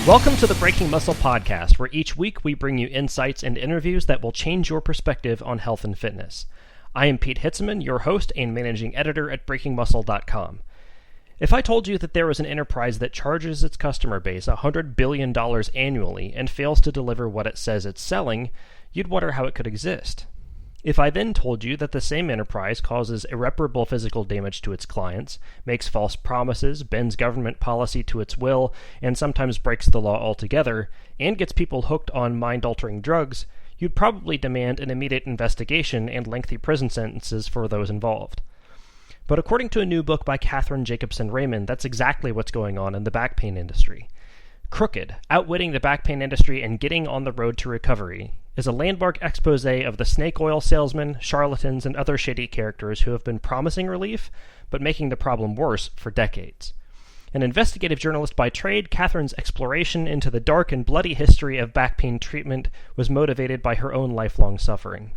Welcome to the Breaking Muscle Podcast, where each week we bring you insights and interviews that will change your perspective on health and fitness. I am Pete Hitzman, your host and managing editor at BreakingMuscle.com. If I told you that there was an enterprise that charges its customer base $100 billion annually and fails to deliver what it says it's selling, you'd wonder how it could exist. If I then told you that the same enterprise causes irreparable physical damage to its clients, makes false promises, bends government policy to its will, and sometimes breaks the law altogether, and gets people hooked on mind-altering drugs, you'd probably demand an immediate investigation and lengthy prison sentences for those involved. But according to a new book by Cathryn Jakobson Ramin, that's exactly what's going on in the back pain industry. Crooked, Outwitting the Back Pain Industry and Getting on the Road to Recovery is a landmark expose of the snake oil salesmen, charlatans, and other shady characters who have been promising relief, but making the problem worse for decades. An investigative journalist by trade, Cathryn's exploration into the dark and bloody history of back pain treatment was motivated by her own lifelong suffering.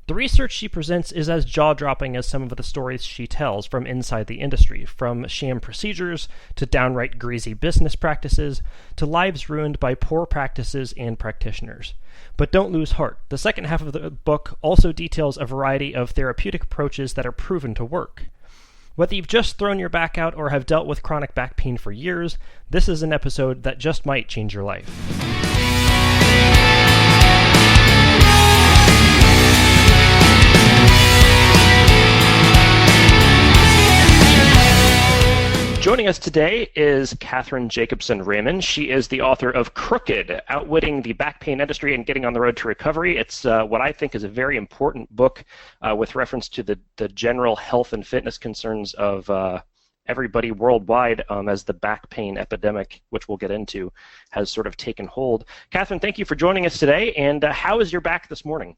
The research she presents is as jaw-dropping as some of the stories she tells from inside the industry, from sham procedures to downright greasy business practices to lives ruined by poor practices and practitioners. But don't lose heart. The second half of the book also details a variety of therapeutic approaches that are proven to work. Whether you've just thrown your back out or have dealt with chronic back pain for years, this is an episode that just might change your life. Joining us today is Cathryn Jakobson Ramin. She is the author of Crooked, Outwitting the Back Pain Industry and Getting on the Road to Recovery. It's what I think is a very important book with reference to the general health and fitness concerns of everybody worldwide as the back pain epidemic, which we'll get into, has sort of taken hold. Cathryn, thank you for joining us today. And how is your back this morning?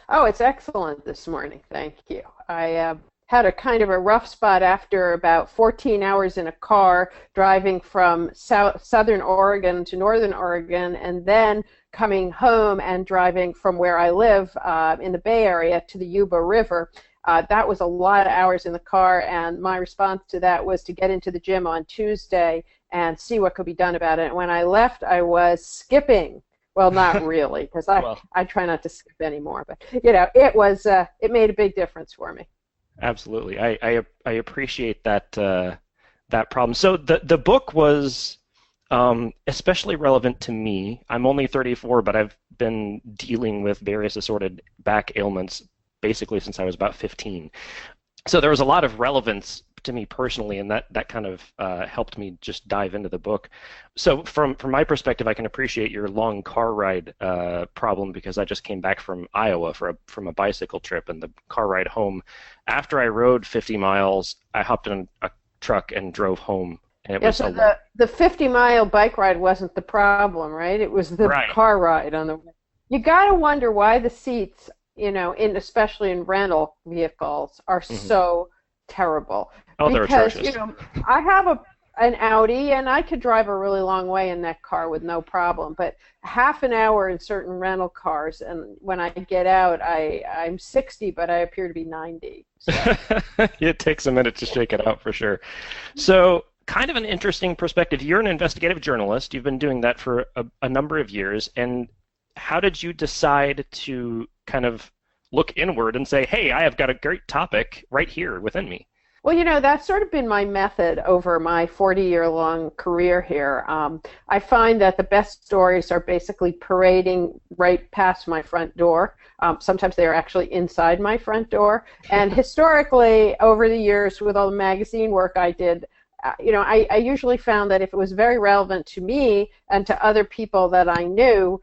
Oh, it's excellent this morning. Thank you. I had a kind of a rough spot after about 14 hours in a car driving from southern Oregon to northern Oregon, and then coming home and driving from where I live in the Bay Area to the Yuba River. That was a lot of hours in the car, and my response to that was to get into the gym on Tuesday and see what could be done about it. And when I left, I was skipping. Well, not really, because I try not to skip anymore. But it made a big difference for me. Absolutely, I appreciate that that problem. So the book was especially relevant to me. I'm only 34, but I've been dealing with various assorted back ailments basically since I was about 15. So there was a lot of relevance to me personally, and that kind of helped me just dive into the book. So from my perspective, I can appreciate your long car ride problem, because I just came back from Iowa from a bicycle trip, and the car ride home, after I rode 50 miles, I hopped in a truck and drove home. And it was so the 50-mile bike ride wasn't the problem, right? It was the car ride on the way. You got to wonder why the seats, especially in rental vehicles, are so terrible. Oh, they're atrocious. I have an Audi, and I could drive a really long way in that car with no problem, but half an hour in certain rental cars, and when I get out, I'm 60, but I appear to be 90. So. It takes a minute to shake it out for sure. So kind of an interesting perspective. You're an investigative journalist. You've been doing that for a number of years, and how did you decide to kind of look inward and say, hey, I have got a great topic right here within me? Well, that's sort of been my method over my 40-year-long career here. I find that the best stories are basically parading right past my front door. Sometimes they are actually inside my front door. And historically, over the years, with all the magazine work I did, I usually found that if it was very relevant to me and to other people that I knew,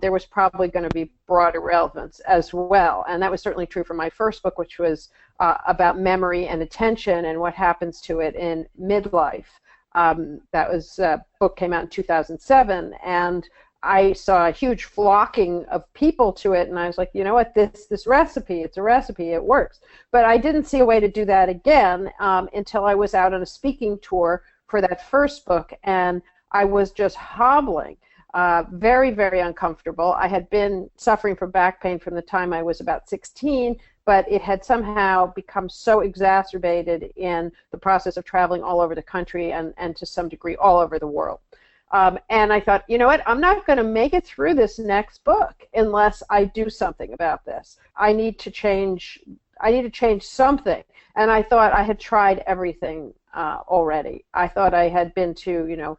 there was probably going to be broader relevance as well. And that was certainly true for my first book, which was about memory and attention and what happens to it in midlife. Book came out in 2007, and I saw a huge flocking of people to it, and I was like, you know what, this recipe, it's a recipe, it works. But I didn't see a way to do that again until I was out on a speaking tour for that first book, and I was just hobbling. Very, very uncomfortable. I had been suffering from back pain from the time I was about 16, but it had somehow become so exacerbated in the process of traveling all over the country and to some degree all over the world. And I thought, you know what, I'm not going to make it through this next book unless I do something about this. I need to change something. And I thought I had tried everything already. I thought I had been to,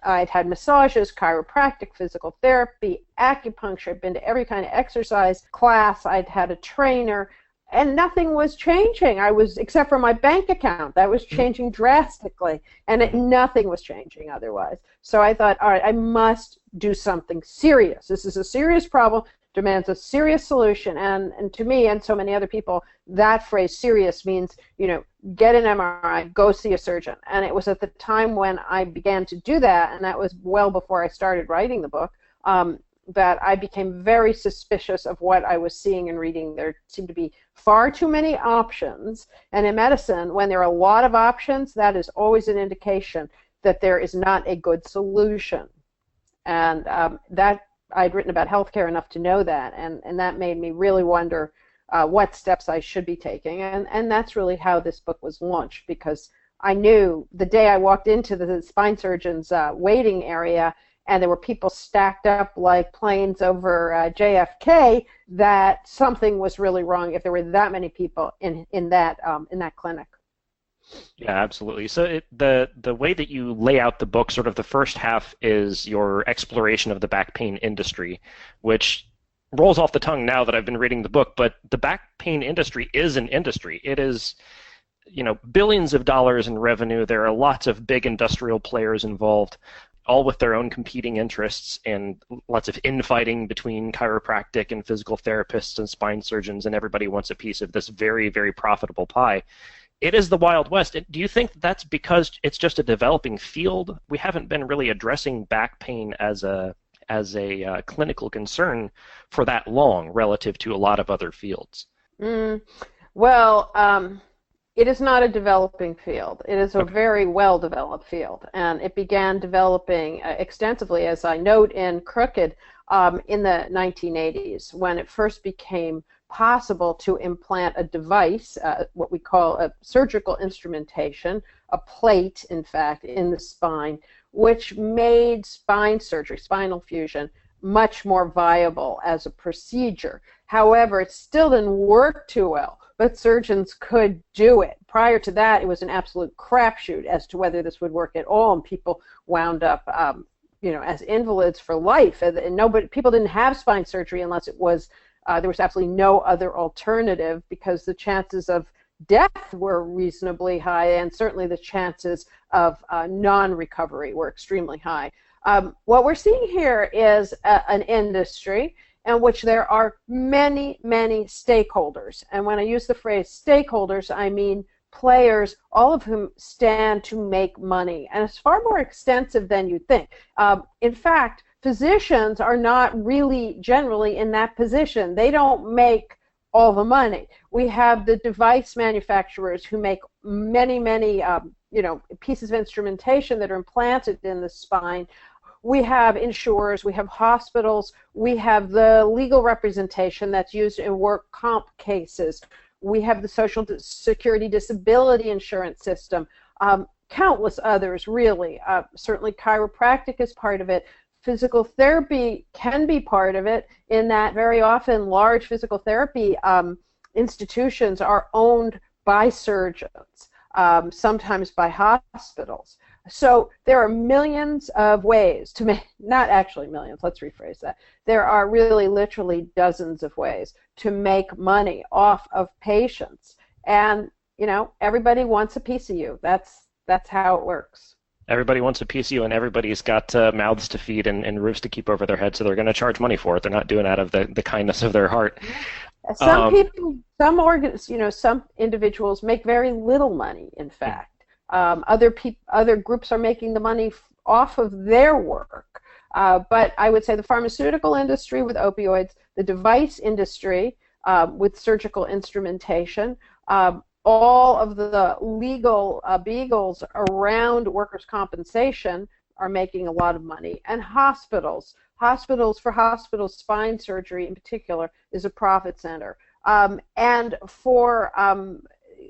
I'd had massages, chiropractic, physical therapy, acupuncture. I'd been to every kind of exercise class. I'd had a trainer, and nothing was changing. Except for my bank account, that was changing drastically, and nothing was changing otherwise. So I thought, all right, I must do something serious. This is a serious problem, demands a serious solution, and to me and so many other people, that phrase "serious" means, get an MRI, go see a surgeon. And it was at the time when I began to do that, and that was well before I started writing the book, that I became very suspicious of what I was seeing and reading. There seemed to be far too many options, and in medicine, when there are a lot of options, that is always an indication that there is not a good solution. And that I'd written about healthcare enough to know that, and that made me really wonder what steps I should be taking, and that's really how this book was launched, because I knew the day I walked into the spine surgeon's waiting area and there were people stacked up like planes over JFK, that something was really wrong if there were that many people in that clinic. Yeah, absolutely. So the way that you lay out the book, sort of the first half is your exploration of the back pain industry, which rolls off the tongue now that I've been reading the book, but the back pain industry is an industry. It is, billions of dollars in revenue. There are lots of big industrial players involved, all with their own competing interests, and lots of infighting between chiropractic and physical therapists and spine surgeons, and everybody wants a piece of this very, very profitable pie. It is the Wild West. Do you think that's because it's just a developing field? We haven't been really addressing back pain as a clinical concern for that long relative to a lot of other fields. Well, it is not a developing field. It is a very well-developed field, and it began developing extensively, as I note in Crooked, in the 1980s, when it first became possible to implant a device, what we call a surgical instrumentation, a plate, in fact, in the spine, which made spine surgery, spinal fusion, much more viable as a procedure. However, it still didn't work too well, but surgeons could do it. Prior to that, it was an absolute crapshoot as to whether this would work at all, and people wound up, as invalids for life. And people didn't have spine surgery unless it was there was absolutely no other alternative, because the chances of death were reasonably high, and certainly the chances of non-recovery were extremely high. What we're seeing here is an industry in which there are many, many stakeholders. And when I use the phrase stakeholders, I mean players, all of whom stand to make money. And it's far more extensive than you think. In fact, physicians are not really generally in that position. They don't make all the money. We have the device manufacturers who make many, many pieces of instrumentation that are implanted in the spine. We have insurers, we have hospitals, we have the legal representation that's used in work comp cases. We have the Social Security disability insurance system, countless others, really. Certainly chiropractic is part of it. Physical therapy can be part of it, in that very often large physical therapy institutions are owned by surgeons, sometimes by hospitals. So there are millions of ways to make, not actually millions, let's rephrase that. There are really literally dozens of ways to make money off of patients. And, everybody wants a piece of you. That's how it works. Everybody wants a piece of you, and everybody's got mouths to feed and roofs to keep over their heads, so they're going to charge money for it. They're not doing it out of the kindness of their heart. Some people, some individuals make very little money, in fact. Other groups are making the money off of their work. But I would say the pharmaceutical industry with opioids, the device industry with surgical instrumentation, all of the legal beagles around workers' compensation are making a lot of money. And hospitals, spine surgery in particular, is a profit center. And for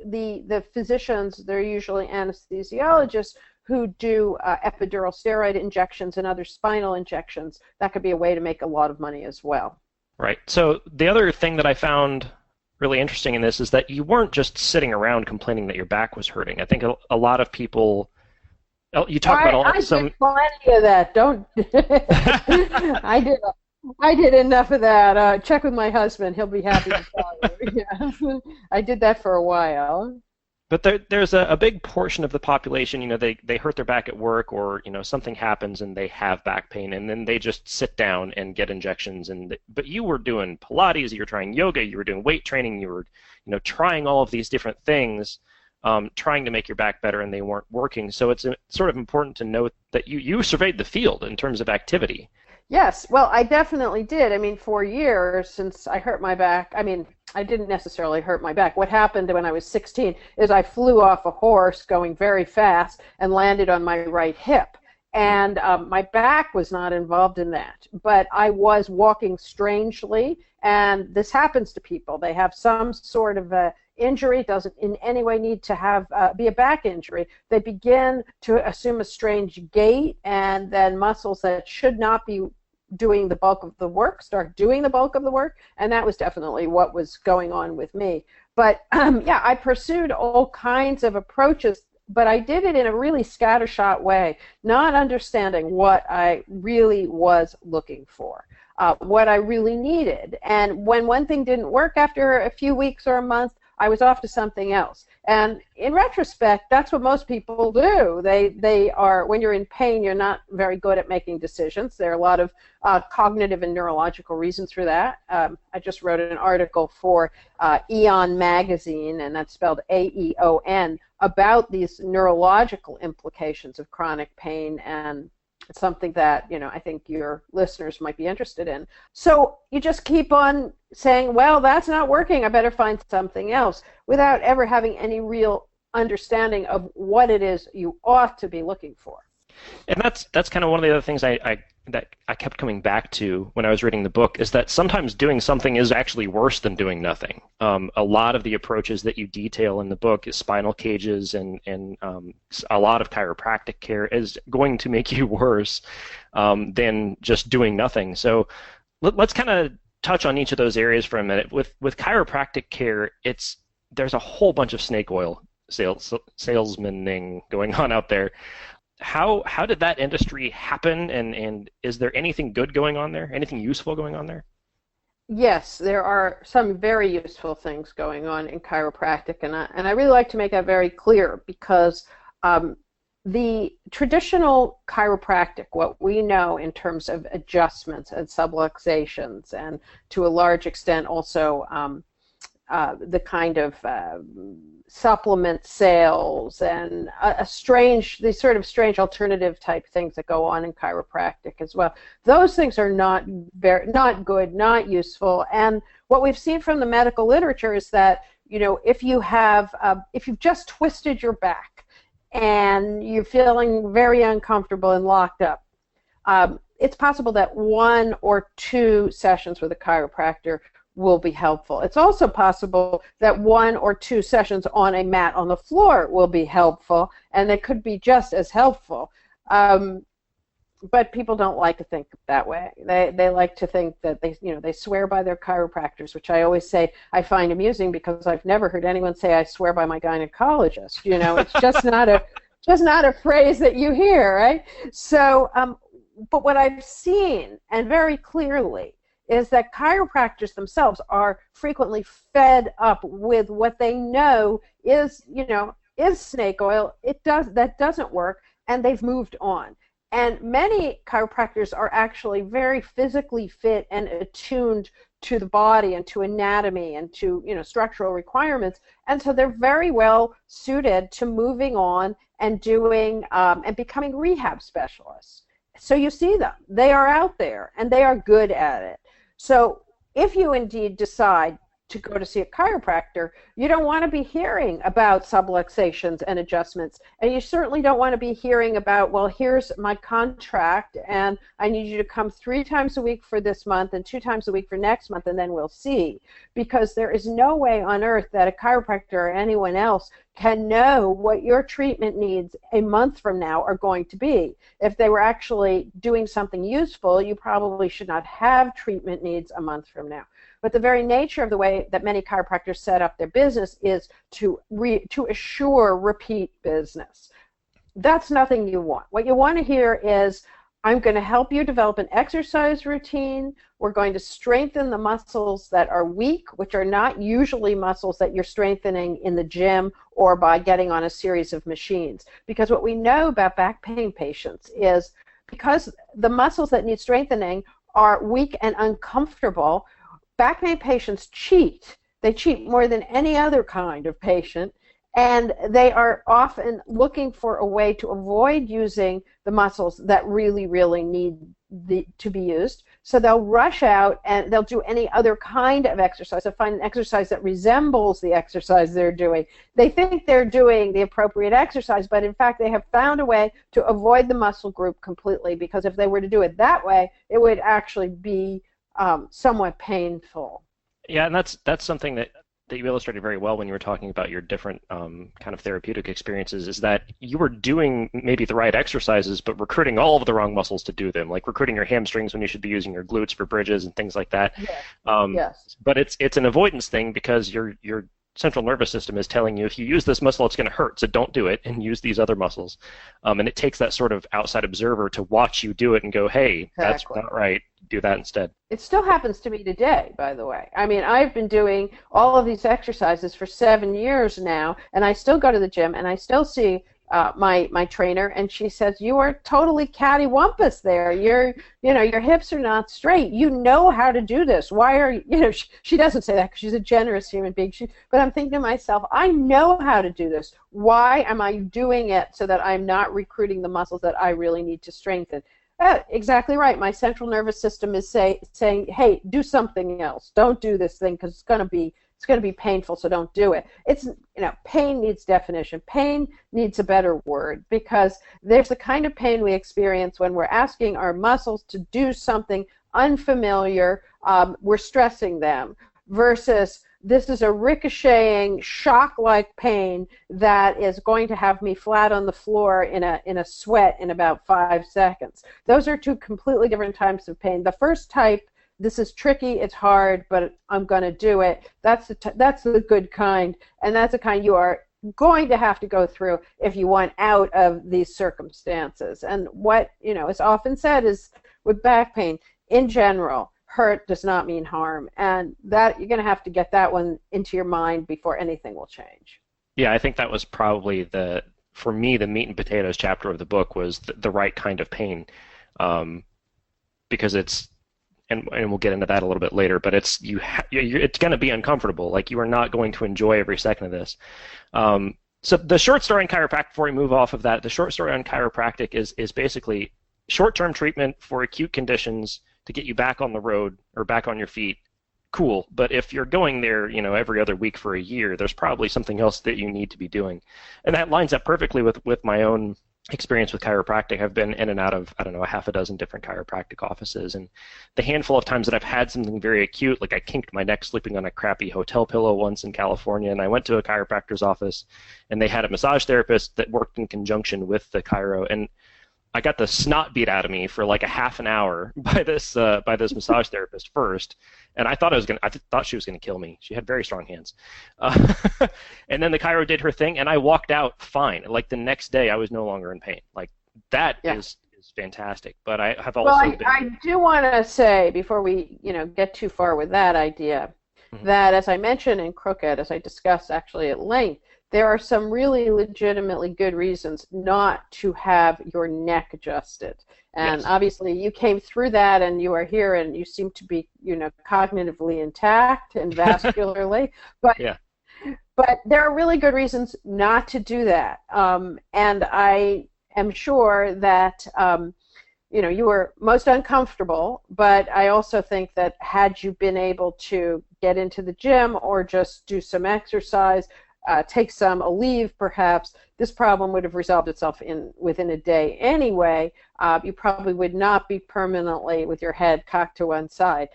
the physicians, they're usually anesthesiologists who do epidural steroid injections and other spinal injections. That could be a way to make a lot of money as well. Right. So the other thing that I found really interesting in this is that you weren't just sitting around complaining that your back was hurting. I think a lot of people, you talk about I did plenty of that. Don't. I did enough of that. Check with my husband; he'll be happy to tell you. Yeah. I did that for a while. But there's a big portion of the population, they hurt their back at work, or something happens and they have back pain, and then they just sit down and get injections. But you were doing Pilates, you were trying yoga, you were doing weight training, you were trying all of these different things, trying to make your back better, and they weren't working. So it's sort of important to note that you surveyed the field in terms of activity. Yes, well, I definitely did. I mean, for years since I hurt my back, I didn't necessarily hurt my back. What happened when I was 16 is I flew off a horse going very fast and landed on my right hip. And my back was not involved in that. But I was walking strangely, and this happens to people. They have some sort of a injury, doesn't in any way need to have be a back injury. They begin to assume a strange gait, and then muscles that should not be doing the bulk of the work start doing the bulk of the work, and that was definitely what was going on with me. But yeah, I pursued all kinds of approaches, but I did it in a really scattershot way, not understanding what I really was looking for, what I really needed. And when one thing didn't work after a few weeks or a month, I was off to something else. And in retrospect, that's what most people do. They are, when you're in pain, you're not very good at making decisions. There are a lot of cognitive and neurological reasons for that. I just wrote an article for Aeon magazine, and that's spelled Aeon, about these neurological implications of chronic pain, and it's something that, I think your listeners might be interested in. So you just keep on saying, well, that's not working, I better find something else, without ever having any real understanding of what it is you ought to be looking for. And that's kind of one of the other things that I kept coming back to when I was reading the book, is that sometimes doing something is actually worse than doing nothing. A lot of the approaches that you detail in the book is spinal cages and a lot of chiropractic care is going to make you worse than just doing nothing. So let's kind of touch on each of those areas for a minute. With chiropractic care, there's a whole bunch of snake oil salesmaning going on out there. How did that industry happen, and is there anything good going on there? Anything useful going on there? Yes, there are some very useful things going on in chiropractic, and I really like to make that very clear, because the traditional chiropractic, what we know in terms of adjustments and subluxations, and to a large extent also the kind of supplement sales and these sort of strange alternative type things that go on in chiropractic as well. Those things are not good, not useful. And what we've seen from the medical literature is that, if you've just twisted your back and you're feeling very uncomfortable and locked up, it's possible that 1 or 2 sessions with a chiropractor will be helpful. It's also possible that 1 or 2 sessions on a mat on the floor will be helpful, and they could be just as helpful. But people don't like to think that way. They like to think that they swear by their chiropractors, which I always say I find amusing, because I've never heard anyone say I swear by my gynecologist. It's just not a phrase that you hear, right? So, but what I've seen, and very clearly, is that chiropractors themselves are frequently fed up with what they know is snake oil. That doesn't work, and they've moved on. And many chiropractors are actually very physically fit and attuned to the body and to anatomy and to structural requirements, and so they're very well suited to moving on and doing and becoming rehab specialists. So you see them; they are out there, and they are good at it. So if you indeed decide to go to see a chiropractor, you don't want to be hearing about subluxations and adjustments. And you certainly don't want to be hearing about, well, here's my contract, and I need you to come 3 times a week for this month and 2 times a week for next month, and then we'll see. Because there is no way on earth that a chiropractor or anyone else can know what your treatment needs a month from now are going to be. If they were actually doing something useful, you probably should not have treatment needs a month from now. But the very nature of the way that many chiropractors set up their business is to assure repeat business. That's nothing you want. What you want to hear is, I'm going to help you develop an exercise routine. We're going to strengthen the muscles that are weak, which are not usually muscles that you're strengthening in the gym or by getting on a series of machines. Because what we know about back pain patients is because the muscles that need strengthening are weak and uncomfortable, back pain patients cheat. They cheat more than any other kind of patient. And they are often looking for a way to avoid using the muscles that really, really need to be used. So they'll rush out and they'll do any other kind of exercise. They'll find an exercise that resembles the exercise they're doing. They think they're doing the appropriate exercise, but in fact they have found a way to avoid the muscle group completely, because if they were to do it that way, it would actually be somewhat painful. Yeah, and that's something that you illustrated very well when you were talking about your different kind of therapeutic experiences, is that you were doing maybe the right exercises, but recruiting all of the wrong muscles to do them, like recruiting your hamstrings when you should be using your glutes for bridges and things like that. Yes. Yes. But it's an avoidance thing, because your central nervous system is telling you, if you use this muscle, it's going to hurt, so don't do it, and use these other muscles. And it takes that sort of outside observer to watch you do it and go, hey, that's not right, do that instead. It still happens to me today, by the way. I mean, I've been doing all of these exercises for 7 years now, and I still go to the gym, and I still see my trainer, and she says, you are totally cattywampus there. Your hips are not straight. You know how to do this. Why are you, she doesn't say that because she's a generous human being. But I'm thinking to myself, I know how to do this. Why am I doing it so that I'm not recruiting the muscles that I really need to strengthen? Exactly right. My central nervous system is saying, hey, do something else. Don't do this thing because it's going to be painful, so don't do it. It's, pain needs definition. Pain needs a better word, because there's the kind of pain we experience when we're asking our muscles to do something unfamiliar, we're stressing them, versus this is a ricocheting, shock-like pain that is going to have me flat on the floor in a sweat in about 5 seconds. Those are 2 completely different types of pain. The first type, this is tricky, it's hard, but I'm going to do it. That's the good kind, and that's the kind you are going to have to go through if you want out of these circumstances. And what is often said is, with back pain, in general, hurt does not mean harm, and that you're going to have to get that one into your mind before anything will change. Yeah, I think that was probably for me, the meat and potatoes chapter of the book was the right kind of pain, because it's, and we'll get into that a little bit later, but it's going to be uncomfortable. Like, you are not going to enjoy every second of this. So the short story on chiropractic, before we move off of that, the short story on chiropractic is basically short-term treatment for acute conditions to get you back on the road or back on your feet. Cool, but if you're going there, every other week for a year, there's probably something else that you need to be doing. And that lines up perfectly with my own experience with chiropractic. I've been in and out of, a half a dozen different chiropractic offices, and the handful of times that I've had something very acute, like I kinked my neck sleeping on a crappy hotel pillow once in California, and I went to a chiropractor's office, and they had a massage therapist that worked in conjunction with the chiro, and I got the snot beat out of me for like a half an hour by this massage therapist first, and I thought she was gonna kill me. She had very strong hands, and then the chiro did her thing, and I walked out fine. Like, the next day, I was no longer in pain. Like, that is fantastic. But I have also I do want to say, before we get too far with that idea, that, as I mentioned in Crooked, as I discussed actually at length, there are some really legitimately good reasons not to have your neck adjusted. And obviously you came through that, and you are here, and you seem to be, cognitively intact and vascularly. But there are really good reasons not to do that. And I am sure that you were most uncomfortable, but I also think that had you been able to get into the gym or just do some exercise, take a leave perhaps, this problem would have resolved itself within a day anyway. You probably would not be permanently with your head cocked to one side.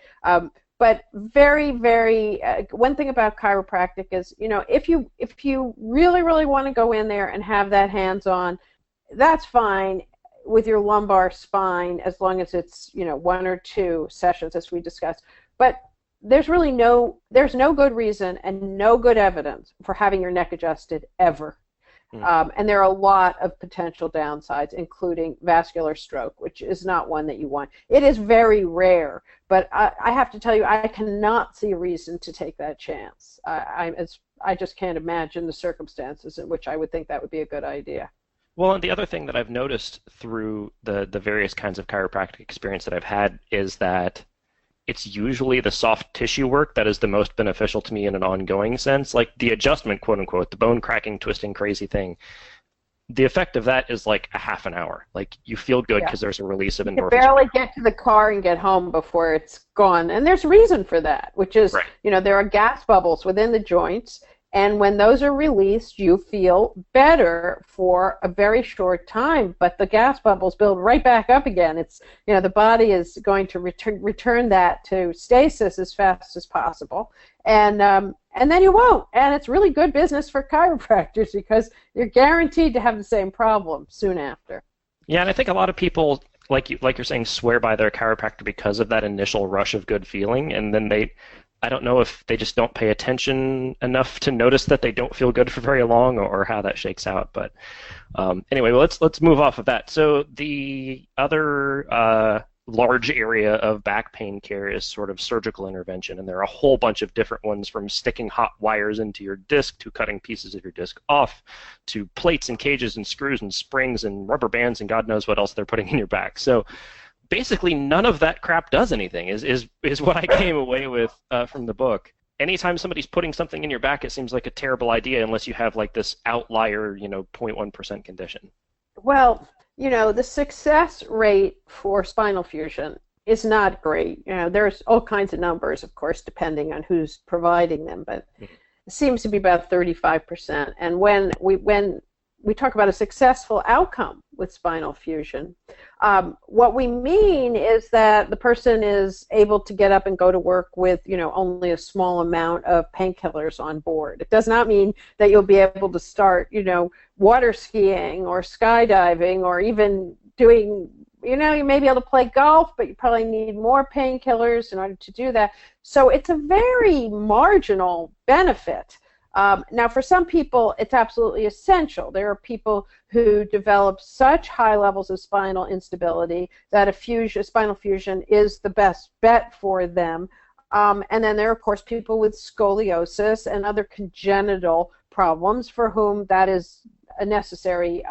But very, very, one thing about chiropractic is, if you really, really want to go in there and have that hands-on, that's fine with your lumbar spine as long as it's, 1 or 2 sessions as we discussed. But there's no good reason and no good evidence for having your neck adjusted ever. And there are a lot of potential downsides, including vascular stroke, which is not one that you want. It is very rare, but I have to tell you, I cannot see a reason to take that chance. I just can't imagine the circumstances in which I would think that would be a good idea. Well, and the other thing that I've noticed through the various kinds of chiropractic experience that I've had is that it's usually the soft tissue work that is the most beneficial to me in an ongoing sense. Like the adjustment, quote unquote, the bone cracking, twisting, crazy thing. The effect of that is like a half an hour. Like you feel good because there's a release of endorphins. You barely get to the car and get home before it's gone. And there's reason for that, which is, there are gas bubbles within the joints. And when those are released, you feel better for a very short time, but the gas bubbles build right back up again. It's, the body is going to return that to stasis as fast as possible, and then you won't. And it's really good business for chiropractors because you're guaranteed to have the same problem soon after. Yeah, and I think a lot of people, like you're saying, swear by their chiropractor because of that initial rush of good feeling, and then I don't know if they just don't pay attention enough to notice that they don't feel good for very long, or how that shakes out. But anyway, well, let's move off of that. So the other large area of back pain care is sort of surgical intervention, and there are a whole bunch of different ones, from sticking hot wires into your disc to cutting pieces of your disc off to plates and cages and screws and springs and rubber bands and God knows what else they're putting in your back. So basically, none of that crap does anything, is what I came away with from the book. Anytime somebody's putting something in your back, it seems like a terrible idea unless you have like this outlier, 0.1% condition. Well, the success rate for spinal fusion is not great. There's all kinds of numbers, of course, depending on who's providing them, but it seems to be about 35%. And when we talk about a successful outcome with spinal fusion, what we mean is that the person is able to get up and go to work with, only a small amount of painkillers on board. It does not mean that you'll be able to start, water skiing or skydiving or even doing, you may be able to play golf, but you probably need more painkillers in order to do that. So it's a very marginal benefit. Now, for some people, it's absolutely essential. There are people who develop such high levels of spinal instability that a spinal fusion is the best bet for them. And then there are, of course, people with scoliosis and other congenital problems for whom that is a necessary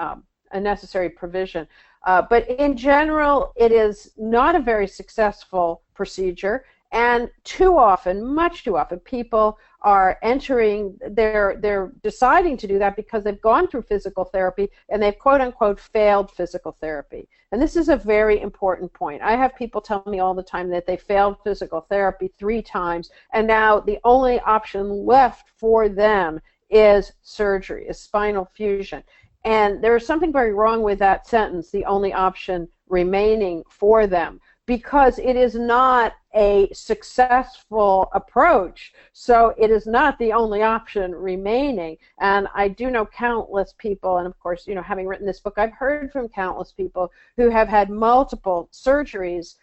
provision. But in general, it is not a very successful procedure. And too often, much too often, people are they're deciding to do that because they've gone through physical therapy and they've quote-unquote failed physical therapy. And this is a very important point. I have people tell me all the time that they failed physical therapy 3 times, and now the only option left for them is surgery, is spinal fusion. And there is something very wrong with that sentence, the only option remaining for them, because it is not a successful approach, so it is not the only option remaining. And I do know countless people, and of course, having written this book, I've heard from countless people who have had multiple surgeries,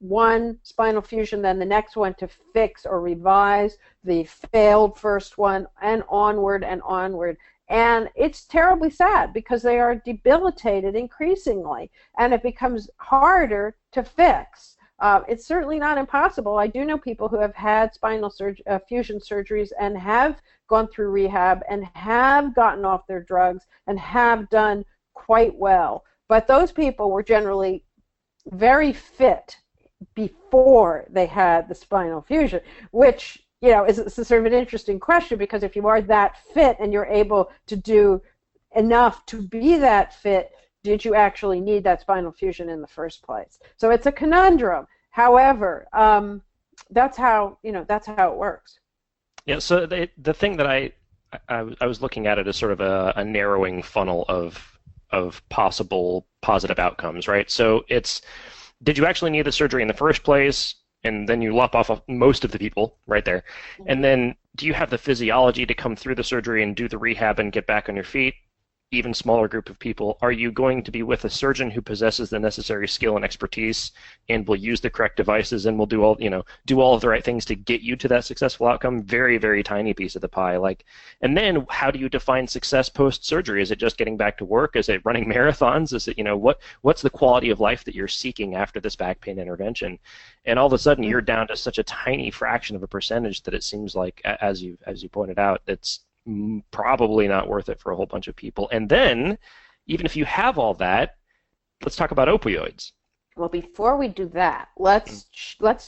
one spinal fusion, then the next one to fix or revise the failed first one, and onward and onward. And it's terribly sad because they are debilitated increasingly, and it becomes harder to fix. It's certainly not impossible. I do know people who have had spinal fusion surgeries and have gone through rehab and have gotten off their drugs and have done quite well. But those people were generally very fit before they had the spinal fusion, which is sort of an interesting question, because if you are that fit and you're able to do enough to be that fit, did you actually need that spinal fusion in the first place? So it's a conundrum. However, that's how it works. Yeah. So the thing that I was looking at it as sort of a narrowing funnel of possible positive outcomes, right? So it's, did you actually need the surgery in the first place? And then you lop off of most of the people right there. And then do you have the physiology to come through the surgery and do the rehab and get back on your feet? Even smaller group of people. Are you going to be with a surgeon who possesses the necessary skill and expertise and will use the correct devices and will do all of the right things to get you to that successful outcome? Very, very tiny piece of the pie. And then how do you define success post-surgery? Is it just getting back to work? Is it running marathons? Is it, what's the quality of life that you're seeking after this back pain intervention? And all of a sudden you're down to such a tiny fraction of a percentage that it seems like, as you pointed out, it's probably not worth it for a whole bunch of people. And then, even if you have all that, let's talk about opioids. Well, before we do that, let's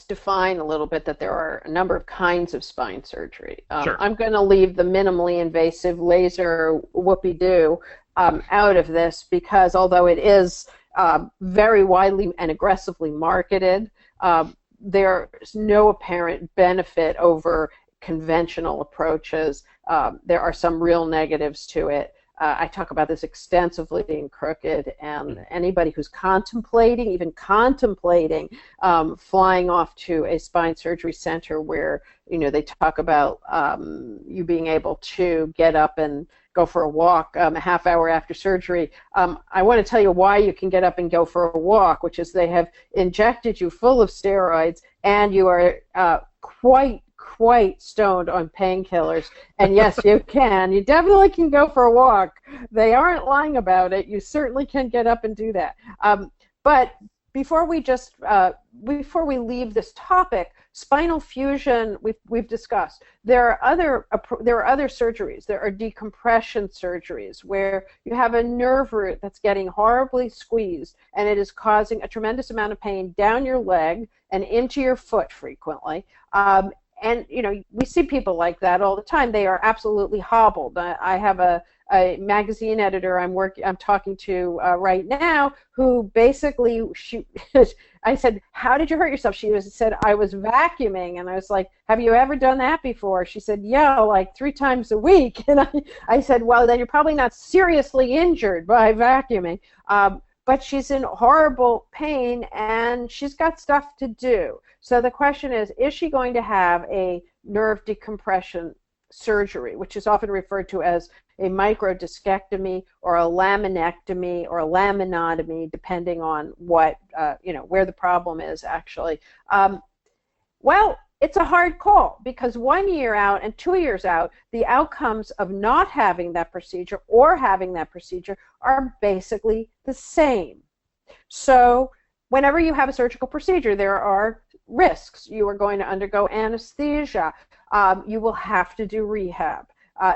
define a little bit that there are a number of kinds of spine surgery. Sure. I'm going to leave the minimally invasive laser whoopee-doo out of this because although it is very widely and aggressively marketed, there's no apparent benefit over conventional approaches. There are some real negatives to it. I talk about this extensively in Crooked, and anybody who's even contemplating flying off to a spine surgery center where they talk about you being able to get up and go for a walk a half hour after surgery. I want to tell you why you can get up and go for a walk, which is they have injected you full of steroids and you are quite stoned on painkillers, and yes, you definitely can go for a walk. They aren't lying about it. You certainly can get up and do that. But before we leave this topic, spinal fusion we've discussed. There are other surgeries. There are decompression surgeries where you have a nerve root that's getting horribly squeezed and it is causing a tremendous amount of pain down your leg and into your foot frequently. And we see people like that all the time. They are absolutely hobbled. I have a magazine editor I'm talking to right now who basically I said, "How did you hurt yourself?" She said, "I was vacuuming," and I was like, "Have you ever done that before?" She said, "Yeah, like 3 times a week." And I said, "Well, then you're probably not seriously injured by vacuuming." But she's in horrible pain and she's got stuff to do. So the question is she going to have a nerve decompression surgery, which is often referred to as a microdiscectomy or a laminectomy or a laminotomy, depending on what, where the problem is actually. Well, it's a hard call because 1 year out and 2 years out, the outcomes of not having that procedure or having that procedure are basically the same. So whenever you have a surgical procedure, there are risks. You are going to undergo anesthesia. You will have to do rehab.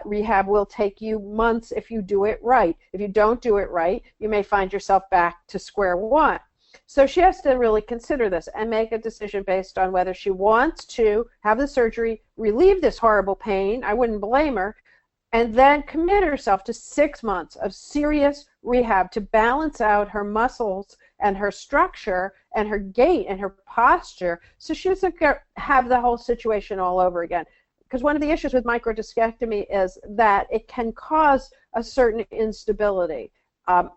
Rehab will take you months if you do it right. If you don't do it right, you may find yourself back to square one. So she has to really consider this and make a decision based on whether she wants to have the surgery, relieve this horrible pain, I wouldn't blame her, and then commit herself to 6 months of serious rehab to balance out her muscles and her structure and her gait and her posture so she doesn't have the whole situation all over again. Because one of the issues with microdiscectomy is that it can cause a certain instability.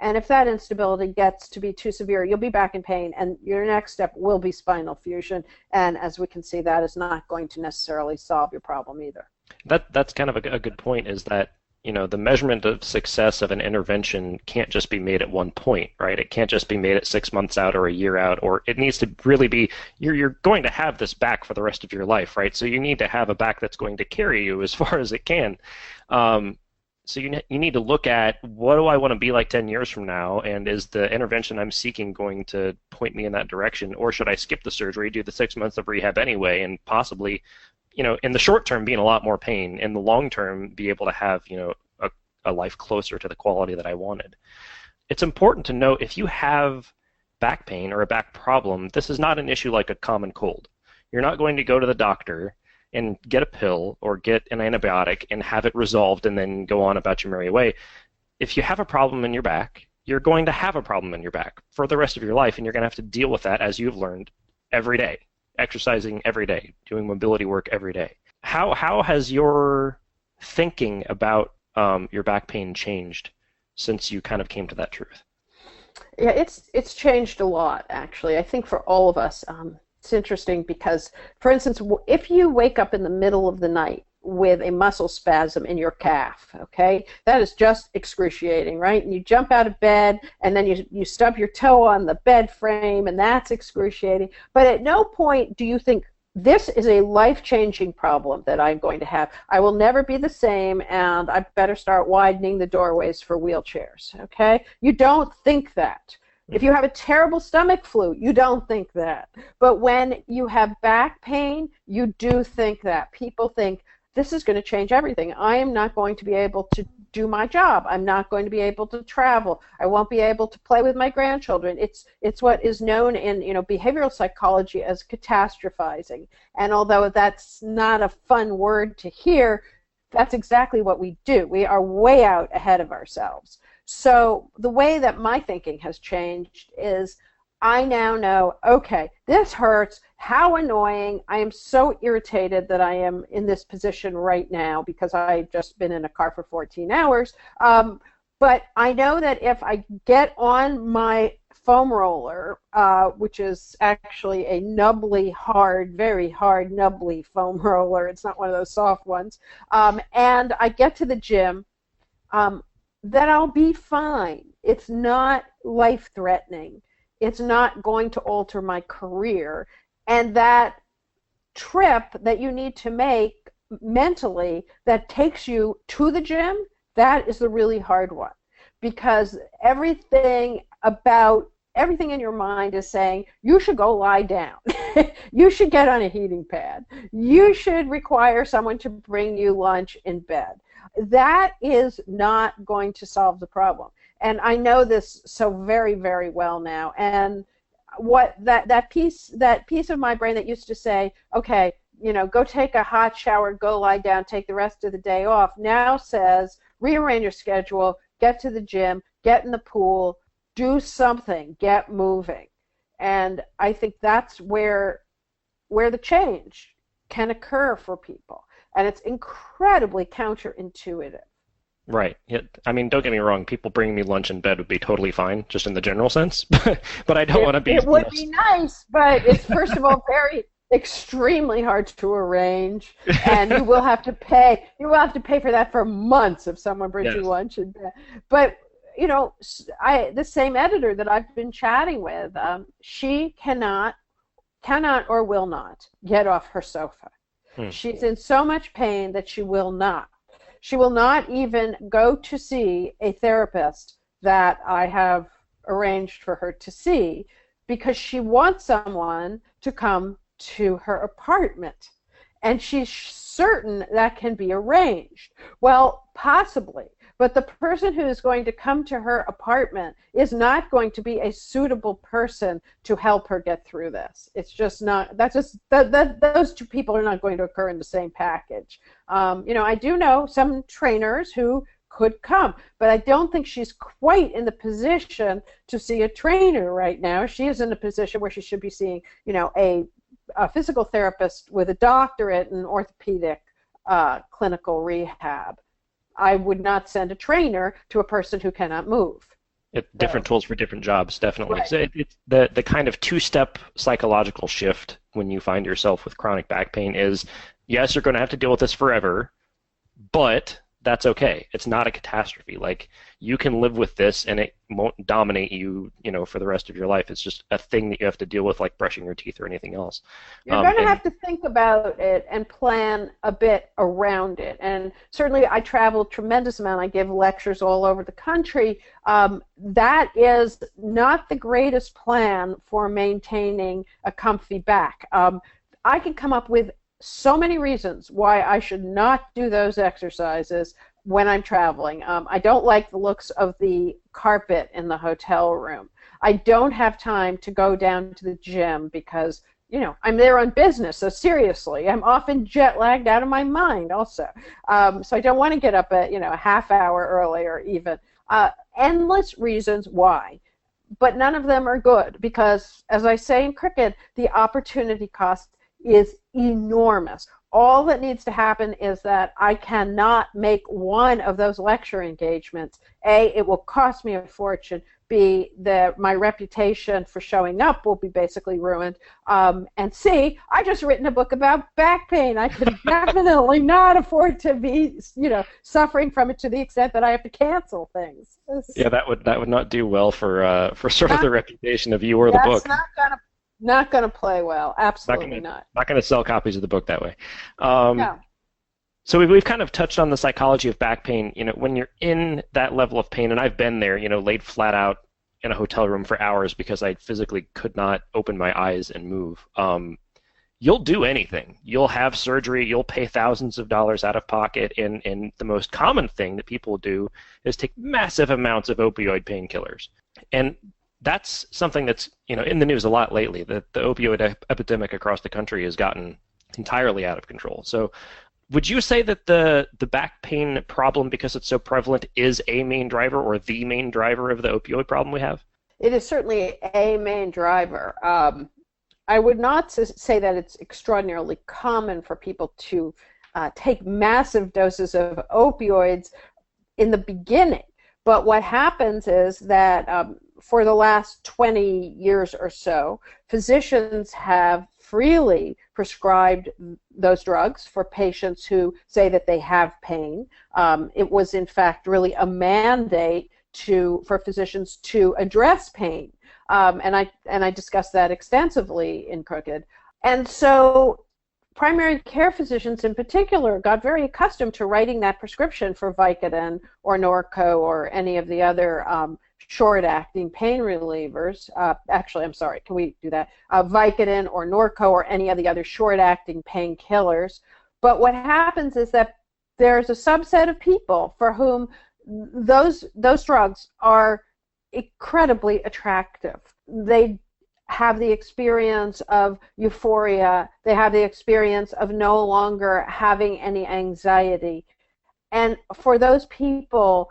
And if that instability gets to be too severe, you'll be back in pain, and your next step will be spinal fusion. And as we can see, that is not going to necessarily solve your problem either. That's kind of a good point, is that the measurement of success of an intervention can't just be made at one point, right? It can't just be made at 6 months out or a year out, or it needs to really be, you're going to have this back for the rest of your life, right? So you need to have a back that's going to carry you as far as it can. So you need to look at, what do I want to be like 10 years from now, and is the intervention I'm seeking going to point me in that direction, or should I skip the surgery, do the 6 months of rehab anyway, and possibly, in the short term be in a lot more pain, in the long term be able to have, a life closer to the quality that I wanted. It's important to note, if you have back pain or a back problem, this is not an issue like a common cold. You're not going to go to the doctor and get a pill or get an antibiotic and have it resolved and then go on about your merry way. If you have a problem in your back, you're going to have a problem in your back for the rest of your life, and you're going to have to deal with that as you've learned every day, exercising every day, doing mobility work every day. How has your thinking about your back pain changed since you kind of came to that truth? Yeah, it's changed a lot, actually. I think for all of us, it's interesting because, for instance, if you wake up in the middle of the night with a muscle spasm in your calf, okay, that is just excruciating, right? And you jump out of bed, and then you stub your toe on the bed frame, and that's excruciating. But at no point do you think, this is a life-changing problem that I'm going to have. I will never be the same, and I better start widening the doorways for wheelchairs, okay? You don't think that. If you have a terrible stomach flu, you don't think that. But when you have back pain, you do think that. People think, this is going to change everything. I am not going to be able to do my job. I'm not going to be able to travel. I won't be able to play with my grandchildren. It's what is known in behavioral psychology as catastrophizing. And although that's not a fun word to hear, that's exactly what we do. We are way out ahead of ourselves. So the way that my thinking has changed is I now know, okay, this hurts. How annoying. I am so irritated that I am in this position right now because I've just been in a car for 14 hours. But I know that if I get on my foam roller, which is actually a nubbly hard, very hard, nubbly foam roller, it's not one of those soft ones, and I get to the gym, then I'll be fine. It's not life-threatening. It's not going to alter my career. And that trip that you need to make mentally that takes you to the gym, that is the really hard one. Because everything in your mind is saying, you should go lie down. You should get on a heating pad. You should require someone to bring you lunch in bed. That is not going to solve the problem. And I know this so very, very well now. And what that piece of my brain that used to say, okay, go take a hot shower, go lie down, take the rest of the day off, now says, rearrange your schedule, get to the gym, get in the pool, do something, get moving. And I think that's where the change can occur for people. And it's incredibly counterintuitive. Right. Yeah. I mean, don't get me wrong. People bringing me lunch in bed would be totally fine, just in the general sense. But I don't want to be. It would be nice, but it's first of all extremely hard to arrange, and you will have to pay. You will have to pay for that for months if someone brings you lunch in bed. But the same editor that I've been chatting with, she cannot or will not get off her sofa. She's in so much pain that she will not. She will not even go to see a therapist that I have arranged for her to see because she wants someone to come to her apartment. And she's certain that can be arranged. Well, possibly. But the person who is going to come to her apartment is not going to be a suitable person to help her get through this. It's just not, those two people are not going to occur in the same package. I do know some trainers who could come, but I don't think she's quite in the position to see a trainer right now. She is in a position where she should be seeing, a physical therapist with a doctorate in orthopedic clinical rehab. I would not send a trainer to a person who cannot move. Different tools for different jobs, definitely. Right. So it's the kind of two-step psychological shift when you find yourself with chronic back pain is, yes, you're going to have to deal with this forever, but that's okay. It's not a catastrophe. Like, you can live with this and it won't dominate you, for the rest of your life. It's just a thing that you have to deal with, like brushing your teeth or anything else. You're going to have to think about it and plan a bit around it. And certainly I travel a tremendous amount. I give lectures all over the country. That is not the greatest plan for maintaining a comfy back. I can come up with so many reasons why I should not do those exercises when I'm traveling. I don't like the looks of the carpet in the hotel room. I don't have time to go down to the gym because, I'm there on business, so seriously, I'm often jet-lagged out of my mind also. So I don't want to get up a half hour earlier even. endless reasons why, but none of them are good because, as I say in cricket, the opportunity cost is enormous. All that needs to happen is that I cannot make one of those lecture engagements. A, it will cost me a fortune. B, my reputation for showing up will be basically ruined. And C, I just written a book about back pain. I could definitely not afford to be, suffering from it to the extent that I have to cancel things. Yeah, that would not do well for sort of the reputation of you or the book. That's not gonna play well. Absolutely not. Not gonna sell copies of the book that way. No. So we've kind of touched on the psychology of back pain. When you're in that level of pain, and I've been there, laid flat out in a hotel room for hours because I physically could not open my eyes and move. You'll do anything. You'll have surgery. You'll pay thousands of dollars out of pocket. And the most common thing that people do is take massive amounts of opioid painkillers. And that's something that's in the news a lot lately. The opioid epidemic across the country has gotten entirely out of control. So would you say that the back pain problem, because it's so prevalent, is a main driver or the main driver of the opioid problem we have? It is certainly a main driver. I would not say that it's extraordinarily common for people to take massive doses of opioids in the beginning. But what happens is that for the last 20 years or so, physicians have freely prescribed those drugs for patients who say that they have pain. It was, in fact, really a mandate for physicians to address pain, and I discussed that extensively in Crooked. And so primary care physicians in particular got very accustomed to writing that prescription for Vicodin or Norco or any of the other short-acting pain relievers. Actually, I'm sorry, can we do that? Vicodin or Norco or any of the other short-acting painkillers. But what happens is that there's a subset of people for whom those drugs are incredibly attractive. They have the experience of euphoria. They have the experience of no longer having any anxiety. And for those people,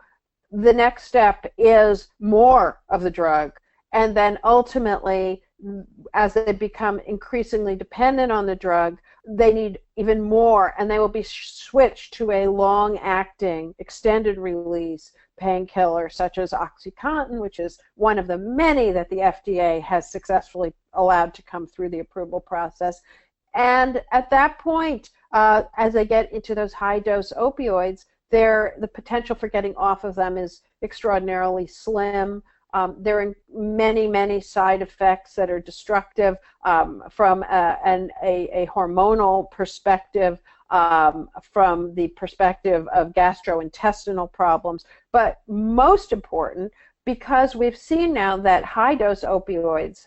the next step is more of the drug. And then ultimately, as they become increasingly dependent on the drug, they need even more, and they will be switched to a long-acting, extended-release painkiller such as OxyContin, which is one of the many that the FDA has successfully allowed to come through the approval process. And at that point, as they get into those high-dose opioids, the potential for getting off of them is extraordinarily slim. There are many, many side effects that are destructive from a hormonal perspective, from the perspective of gastrointestinal problems. But most important, because we've seen now that high-dose opioids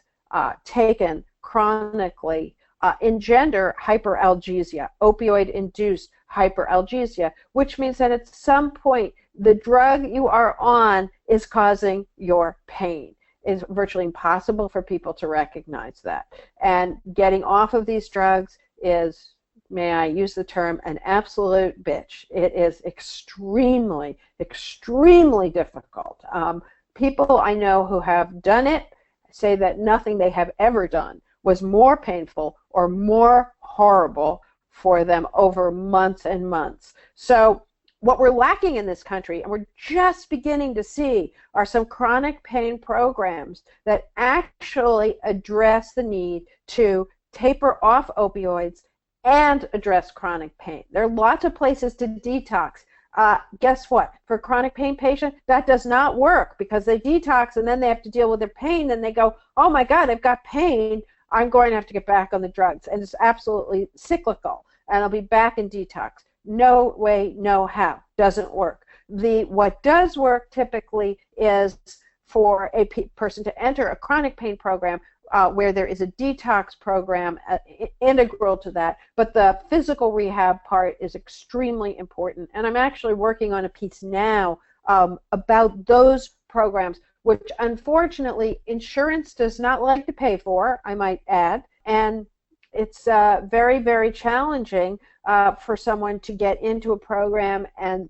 taken chronically engender hyperalgesia, opioid-induced hyperalgesia, which means that at some point the drug you are on is causing your pain. It's virtually impossible for people to recognize that. And getting off of these drugs is, may I use the term, an absolute bitch. It is extremely, extremely difficult. People I know who have done it say that nothing they have ever done was more painful or more horrible for them over months and months. So what we're lacking in this country, and we're just beginning to see, are some chronic pain programs that actually address the need to taper off opioids and address chronic pain. There are lots of places to detox. Guess what? For a chronic pain patient, that does not work because they detox and then they have to deal with their pain and they go, oh my God, I've got pain. I'm going to have to get back on the drugs. And it's absolutely cyclical. And I'll be back in detox. No way, no how. Doesn't work. What does work typically is for a person to enter a chronic pain program where there is a detox program integral to that, but the physical rehab part is extremely important. And I'm actually working on a piece now about those programs, which unfortunately insurance does not like to pay for, I might add, and it's very, very challenging for someone to get into a program and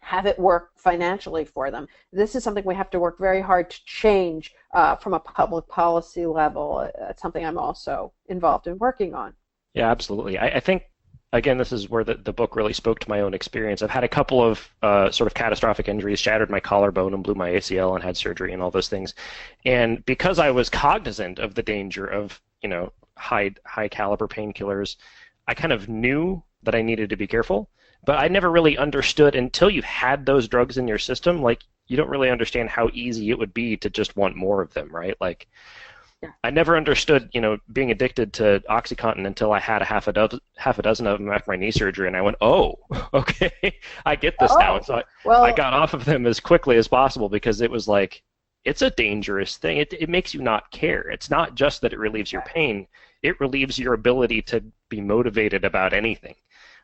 have it work financially for them. This is something we have to work very hard to change from a public policy level. It's something I'm also involved in working on. Yeah, absolutely. I think, again, this is where the book really spoke to my own experience. I've had a couple of sort of catastrophic injuries, shattered my collarbone and blew my ACL and had surgery and all those things. And because I was cognizant of the danger of, high caliber painkillers, I kind of knew that I needed to be careful, but I never really understood until you've had those drugs in your system, like you don't really understand how easy it would be to just want more of them, right? Like, yeah. I never understood, being addicted to OxyContin until I had half a dozen of them after my knee surgery, and I went, oh, okay, I get this now. And so I got off of them as quickly as possible because it was like, it's a dangerous thing. It makes you not care. It's not just that it relieves your pain. It relieves your ability to be motivated about anything.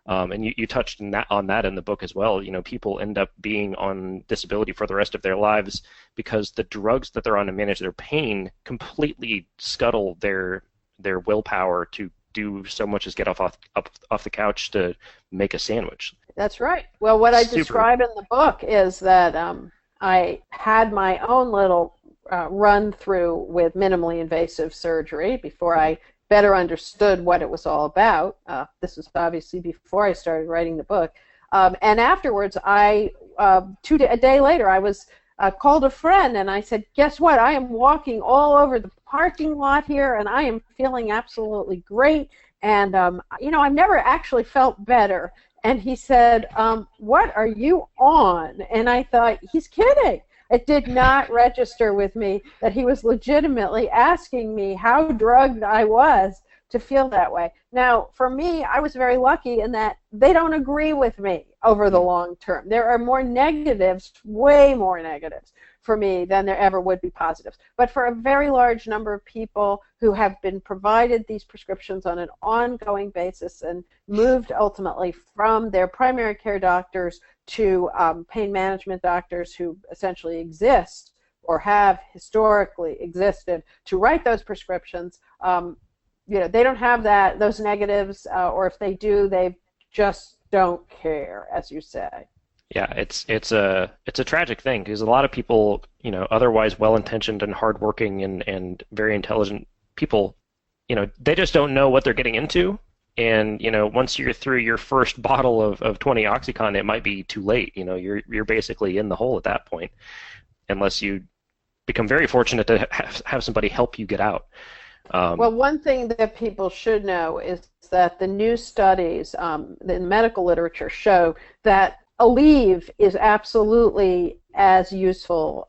And you touched on that in the book as well. People end up being on disability for the rest of their lives because the drugs that they're on to manage their pain completely scuttle their willpower to do so much as get off the couch to make a sandwich. That's right. Well, what I describe in the book is that I had my own little run through with minimally invasive surgery before I better understood what it was all about. This was obviously before I started writing the book. And afterwards, a day later, I was called a friend, and I said, guess what? I am walking all over the parking lot here, and I am feeling absolutely great. And, I've never actually felt better. And he said, what are you on? And I thought, he's kidding. It did not register with me that he was legitimately asking me how drugged I was to feel that way. Now, for me, I was very lucky in that they don't agree with me over the long term. There are more negatives, way more negatives for me than there ever would be positives. But for a very large number of people who have been provided these prescriptions on an ongoing basis and moved ultimately from their primary care doctors to pain management doctors who essentially exist or have historically existed to write those prescriptions, they don't have those negatives, or if they do, they just don't care, as you say. Yeah, it's a tragic thing because a lot of people, otherwise well-intentioned and hardworking and very intelligent people, they just don't know what they're getting into. And once you're through your first bottle of 20 OxyContin, it might be too late. You're basically in the hole at that point, unless you become very fortunate to have somebody help you get out. Well, one thing that people should know is that the new studies in medical literature show that Aleve is absolutely as useful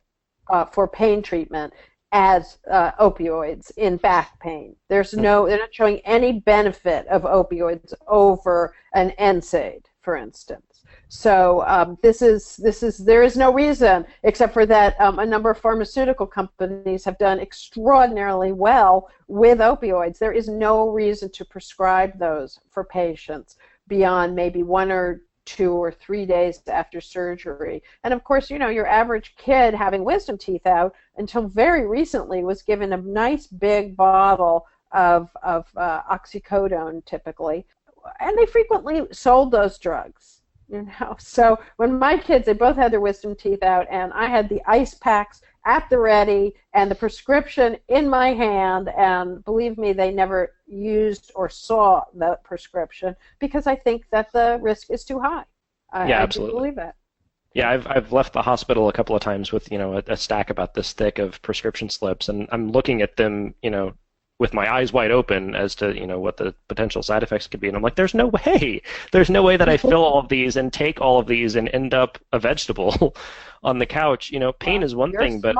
for pain treatment as opioids in back pain. They're not showing any benefit of opioids over an NSAID, for instance. So there is no reason except for that a number of pharmaceutical companies have done extraordinarily well with opioids. There is no reason to prescribe those for patients beyond maybe 1 or 2 or 3 days after surgery. And of course, your average kid having wisdom teeth out until very recently was given a nice big bottle of oxycodone typically, and they frequently sold those drugs. So when my kids, they both had their wisdom teeth out, and I had the ice packs at the ready and the prescription in my hand, and believe me, they never used or saw the prescription because I think that the risk is too high. Yeah, absolutely. I do believe that. Yeah, I've left the hospital a couple of times with a stack about this thick of prescription slips, and I'm looking at them with my eyes wide open as to what the potential side effects could be, and I'm like, there's no way that I fill all of these and take all of these and end up a vegetable on the couch. Pain is one thing, but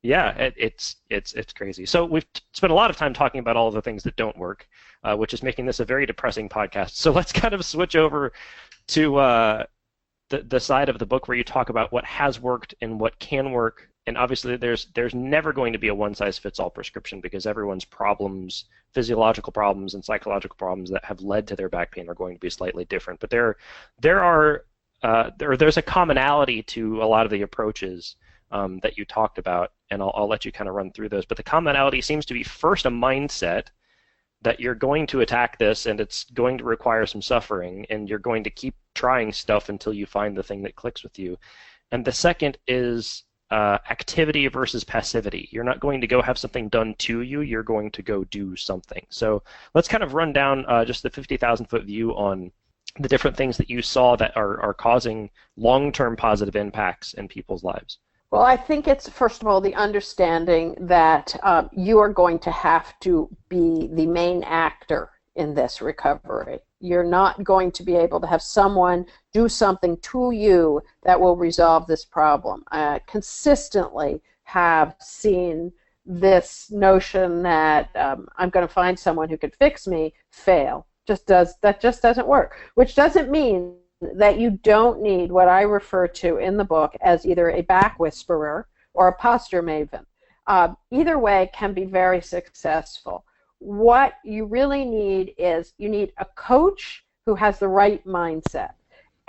it's crazy. So we've spent a lot of time talking about all of the things that don't work, which is making this a very depressing podcast. So let's kind of switch over to the side of the book where you talk about what has worked and what can work. And obviously there's never going to be a one-size-fits-all prescription because everyone's problems, physiological problems and psychological problems that have led to their back pain are going to be slightly different. But there's a commonality to a lot of the approaches that you talked about, and I'll let you kind of run through those. But the commonality seems to be first a mindset, that you're going to attack this and it's going to require some suffering, and you're going to keep trying stuff until you find the thing that clicks with you. And the second is activity versus passivity. You're not going to go have something done to you, you're going to go do something. So let's kind of run down just the 50,000-foot view on the different things that you saw that are causing long-term positive impacts in people's lives. Well, I think it's, first of all, the understanding that you are going to have to be the main actor in this recovery. You're not going to be able to have someone do something to you that will resolve this problem. I consistently have seen this notion that I'm going to find someone who can fix me fail. That just doesn't work, which doesn't mean that you don't need what I refer to in the book as either a back whisperer or a posture maven. Either way can be very successful. What you really need is you need a coach who has the right mindset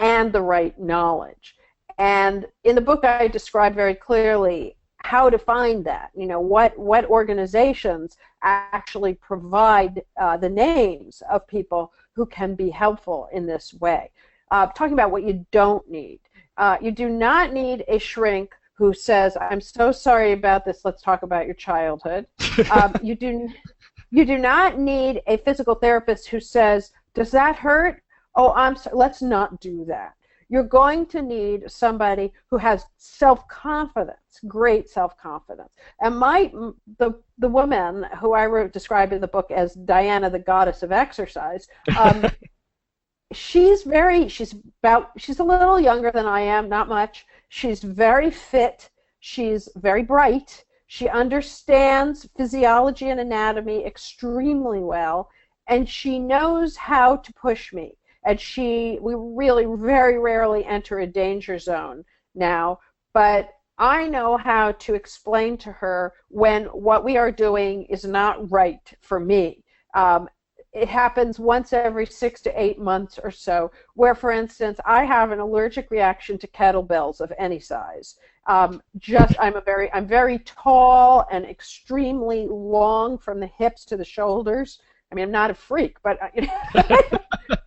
and the right knowledge. And in the book I describe very clearly how to find that. You know, what organizations actually provide the names of people who can be helpful in this way. Talking about what you don't need. You do not need a shrink who says, I'm so sorry about this, let's talk about your childhood. You do not need a physical therapist who says, does that hurt? Oh, I'm sorry, let's not do that. You're going to need somebody who has self-confidence, great self-confidence. And the woman who I described in the book as Diana, the goddess of exercise, she's a little younger than I am, not much. She's very fit. She's very bright. She understands physiology and anatomy extremely well, and she knows how to push me. And we really very rarely enter a danger zone now, but I know how to explain to her when what we are doing is not right for me. It happens once every 6 to 8 months or so, where, for instance, I have an allergic reaction to kettlebells of any size. I'm very tall and extremely long from the hips to the shoulders. I mean, I'm not a freak, but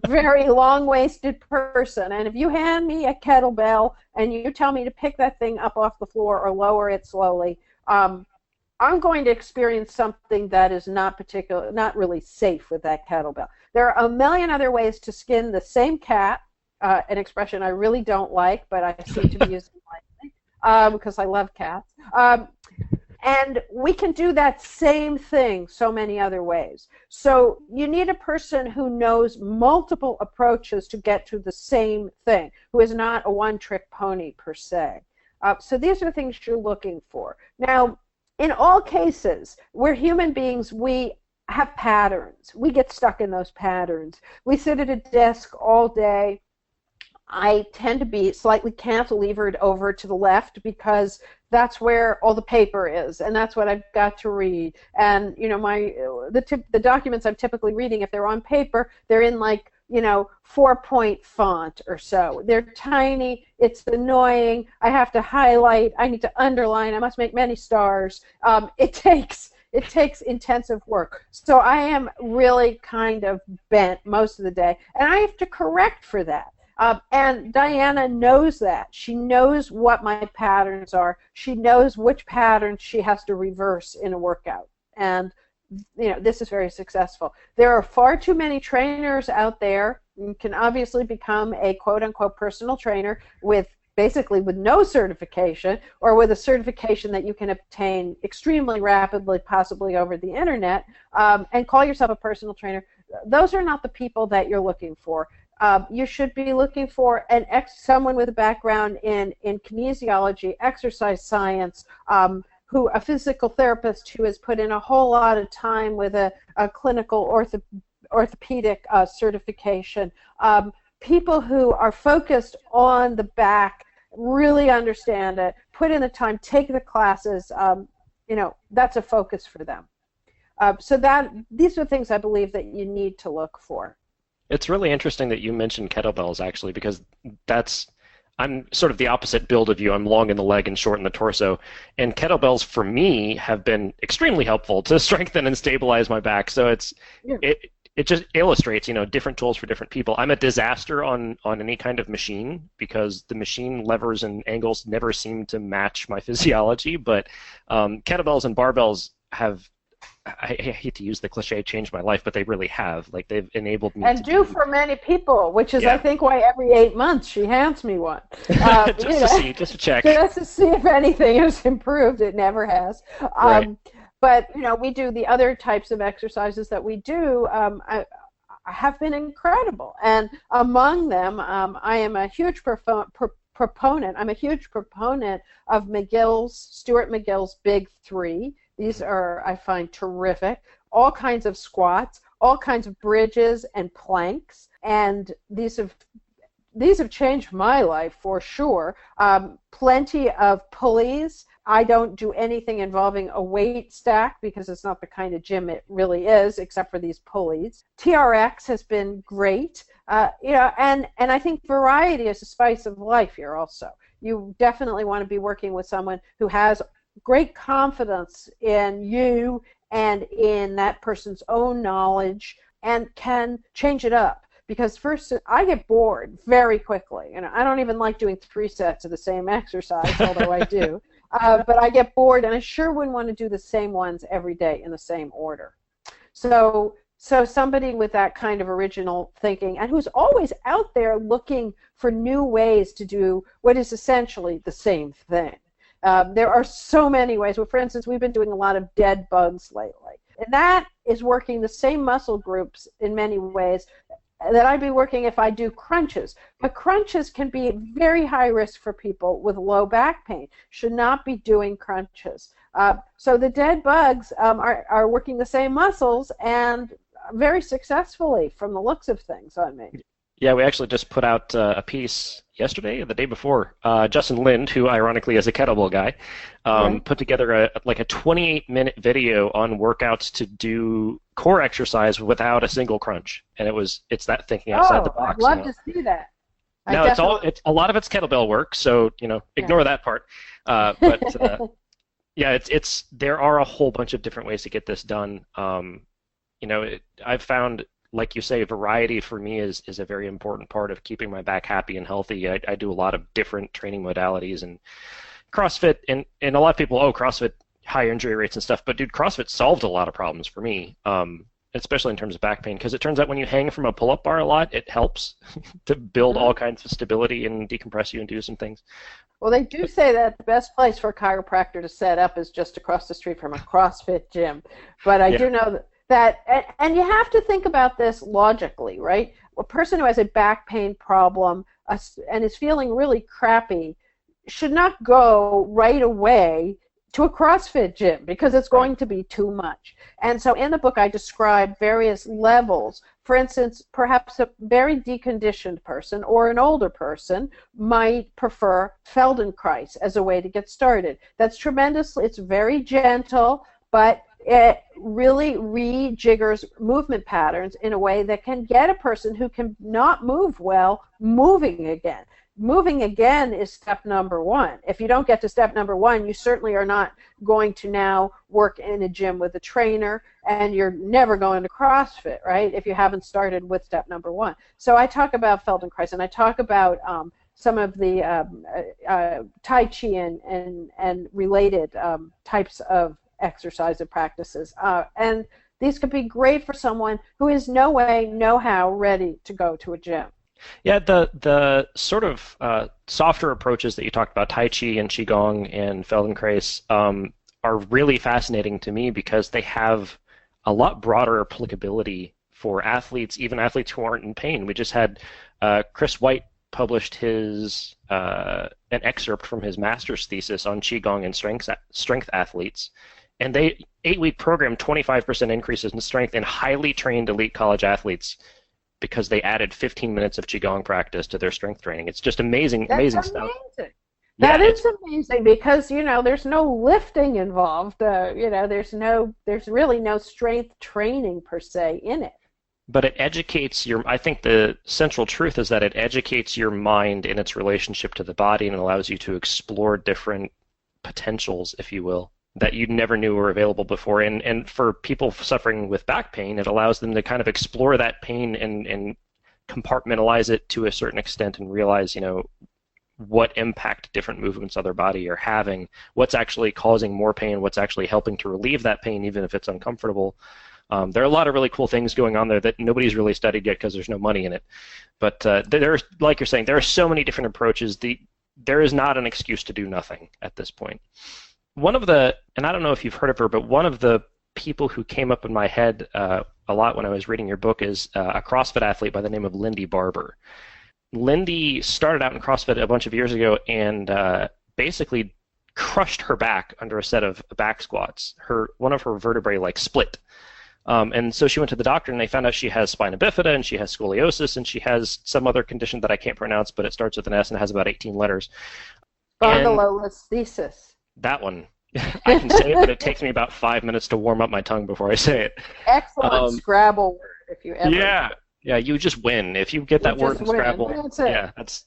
very long-waisted person. And if you hand me a kettlebell and you tell me to pick that thing up off the floor or lower it slowly, I'm going to experience something that is not really safe with that kettlebell. There are a million other ways to skin the same cat, an expression I really don't like, but I seem to be using lightly because I love cats. And we can do that same thing so many other ways. So you need a person who knows multiple approaches to get to the same thing, who is not a one-trick pony per se. So these are the things you're looking for. Now, in all cases, we're human beings, we have patterns. We get stuck in those patterns. We sit at a desk all day. I tend to be slightly cantilevered over to the left because that's where all the paper is, and that's what I've got to read. And you know, the documents I'm typically reading, if they're on paper, they're in 4-point font or so. They're tiny. It's annoying. I have to highlight. I need to underline. I must make many stars. It takes intensive work. So I am really kind of bent most of the day, and I have to correct for that. And Diana knows that. She knows what my patterns are. She knows which patterns she has to reverse in a workout. And this is very successful. There are far too many trainers out there. You can obviously become a quote-unquote personal trainer with no certification, or with a certification that you can obtain extremely rapidly, possibly over the internet, and call yourself a personal trainer. Those are not the people that you're looking for. You should be looking for someone with a background in kinesiology, exercise science, a physical therapist who has put in a whole lot of time with a clinical orthopedic certification. People who are focused on the back, really understand it, put in the time, take the classes. That's a focus for them. These are things I believe that you need to look for. It's really interesting that you mentioned kettlebells, actually, because I'm sort of the opposite build of you. I'm long in the leg and short in the torso. And kettlebells for me have been extremely helpful to strengthen and stabilize my back. So it just illustrates, different tools for different people. I'm a disaster on any kind of machine because the machine levers and angles never seem to match my physiology. But kettlebells and barbells have, I hate to use the cliche, changed my life, but they really have. Like, they've enabled me and to do for many people, which is, I think, why every 8 months she hands me one. Just to check. Just to see if anything has improved. It never has. Right. But, we do the other types of exercises that we do have been incredible. And among them, I am a huge proponent. I'm a huge proponent of Stuart McGill's Big Three. These are, I find, terrific. All kinds of squats, all kinds of bridges and planks, and these have changed my life for sure. Plenty of pulleys. I don't do anything involving a weight stack because it's not the kind of gym it really is, except for these pulleys. TRX has been great, and I think variety is the spice of life here also. You definitely want to be working with someone who has great confidence in you and in that person's own knowledge and can change it up. Because first, I get bored very quickly. I don't even like doing 3 sets of the same exercise, although I do. But I get bored, and I sure wouldn't want to do the same ones every day in the same order. So somebody with that kind of original thinking and who's always out there looking for new ways to do what is essentially the same thing. There are so many ways. Well, for instance, we've been doing a lot of dead bugs lately. And that is working the same muscle groups in many ways that I'd be working if I do crunches. But crunches can be very high risk for people with low back pain. Should not be doing crunches. So the dead bugs are working the same muscles and very successfully from the looks of things on me. Yeah, we actually just put out a piece yesterday or the day before. Justin Lind, who ironically is a kettlebell guy, put together a 28-minute video on workouts to do core exercise without a single crunch, and it's that thinking outside the box. I'd love to see that. No, it's a lot of it's kettlebell work, so ignore that part. But yeah, there are a whole bunch of different ways to get this done. I've found, like you say, variety for me is a very important part of keeping my back happy and healthy. I do a lot of different training modalities and CrossFit, and a lot of people, CrossFit, high injury rates and stuff, but dude, CrossFit solved a lot of problems for me, especially in terms of back pain, because it turns out when you hang from a pull-up bar a lot, it helps to build all kinds of stability and decompress you and do some things. Well, they do say that the best place for a chiropractor to set up is just across the street from a CrossFit gym, but I do know that, and you have to think about this logically, right? A person who has a back pain problem and is feeling really crappy should not go right away to a CrossFit gym because it's going to be too much. And so in the book I describe various levels. For instance, perhaps a very deconditioned person or an older person might prefer Feldenkrais as a way to get started. That's tremendously, it's very gentle, but it really rejiggers movement patterns in a way that can get a person who can not move well moving again. Moving again is step number one. If you don't get to step number one, you certainly are not going to now work in a gym with a trainer, and you're never going to CrossFit, right, if you haven't started with step number one. So I talk about Feldenkrais, and I talk about some of the Tai Chi and related types of exercise and practices. And these could be great for someone who is no way, no how ready to go to a gym. Yeah, the sort of softer approaches that you talked about, Tai Chi and Qigong and Feldenkrais, are really fascinating to me because they have a lot broader applicability for athletes, even athletes who aren't in pain. We just had Chris White published his an excerpt from his master's thesis on Qigong and strength athletes, and they 8-week program 25% increases in strength in highly trained elite college athletes because they added 15 minutes of Qigong practice to their strength training. It's just amazing stuff. That's amazing. That is amazing because, there's no lifting involved. There's really no strength training per se in it. But it educates I think the central truth is that it educates your mind in its relationship to the body and allows you to explore different potentials, if you will, that you never knew were available before. And for people suffering with back pain, it allows them to kind of explore that pain and compartmentalize it to a certain extent and realize, what impact different movements of their body are having, what's actually causing more pain, what's actually helping to relieve that pain, even if it's uncomfortable. There are a lot of really cool things going on there that nobody's really studied yet because there's no money in it. But there's, like you're saying, there are so many different approaches. There is not an excuse to do nothing at this point. One of the, and I don't know if you've heard of her, but one of the people who came up in my head a lot when I was reading your book is a CrossFit athlete by the name of Lindy Barber. Lindy started out in CrossFit a bunch of years ago and basically crushed her back under a set of back squats. One of her vertebrae split. And so she went to the doctor and they found out she has spina bifida and she has scoliosis and she has some other condition that I can't pronounce, but it starts with an S and has about 18 letters. Spondylolisthesis. That one. I can say it, but it takes me about 5 minutes to warm up my tongue before I say it. Excellent Scrabble word if you ever. Yeah, you just win. If you get that word in Scrabble, that's